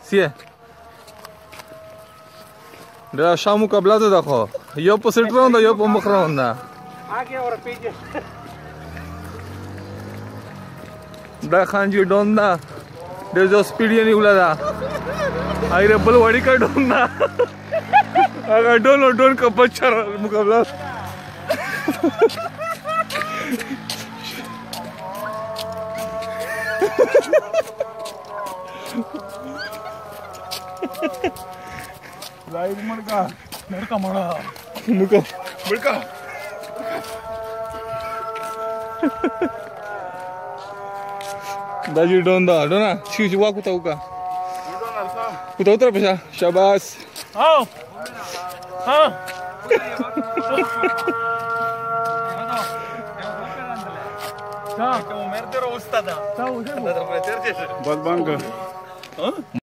Si è. Lasciamo cablato da qua. Io posso il pronto, io posso pronta. Anche ora piglia. Da Khanji Donda. There's a speed in Ulada. I rebel Wadika Donda. I don't Kapachar Mukabla. Live Murka. Murka Mara. Murka. Daji Donda. Dona. Chichi walk with Auka. Without a pesha. Shabas. Oh. Oh. Ciao, come merda rosta da. Ciao, ciao. Andate a prendere. Bad banga.